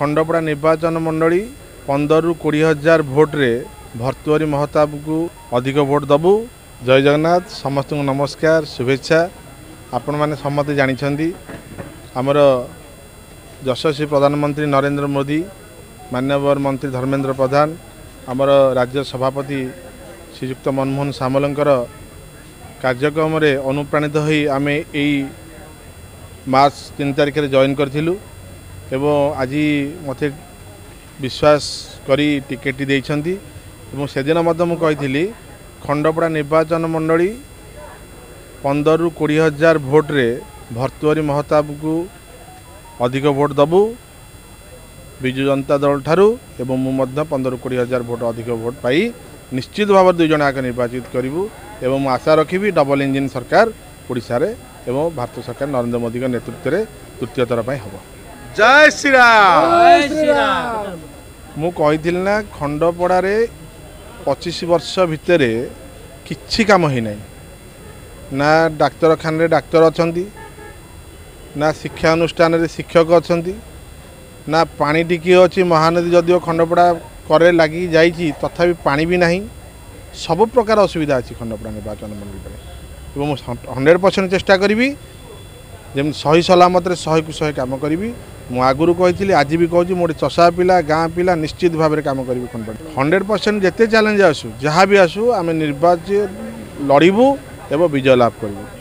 खंडपड़ा निर्वाचन मंडली 15 ରୁ 20 हजार भोट्रे भर्तुहरी महताब को अधिक भोट दबु। जय जगन्नाथ समस्त नमस्कार शुभेच्छा। आपण मैंने समस्त जानी आमर यशस्वी प्रधानमंत्री नरेंद्र मोदी, माननीय मंत्री धर्मेंद्र प्रधान, आमर राज्य सभापति श्रीयुक्त मनमोहन सामलंकर कार्यक्रम रे अनुप्राणित होई आमे एई मार्च 3 तारिख रे जॉइन करथिलु एवं आज मते विश्वास करी टिकेट देइछंती एवं सेदिन मध्य मु कहिथिली खंडपड़ा निर्वाचन मंडली 15 ରୁ 20 हजार भोट रे भर्तुहरी महताब को अधिक भोट दबु विजु जनता दल ठारू एवं मु मध्य 15 ରୁ 20 हजार भोट अधिक भोट पाई निश्चित भाव दुई जन आक निर्वाचित करूँ एवं आशा रखी डबल इंजिन सरकार ओडिशा रे एवं भारत सरकार नरेंद्र मोदी नेतृत्व में तृतीय थर पर हम। जय श्री राम। मु कही ना खंडपड़ा रे 25 वर्ष भितर किछि काम ही नहीं ना डाक्तरखाना डाक्तर अच्छा ना शिक्षा अनुष्ठान रे शिक्षक अच्छा ना पानी टिकी अच्छी महानदी जदिव खंडपड़ा करे लगी जाइए तथापि पानी भी नहीं सब प्रकार असुविधा अच्छी खंडपड़ा निर्वाचन मंडल 100% चेष्टा करी जमी सही सलामत 100 को 100 काम करी। मु आगुरी कही आज भी कहूँ मोटे चषा पिला गाँ पिला निश्चित भाव में काम करी खंडपड़ा 100% जिते चैलेंज आसू जहाँ भी आसू आम निर्वाचन लड़बू एवं विजय लाभ करूँ।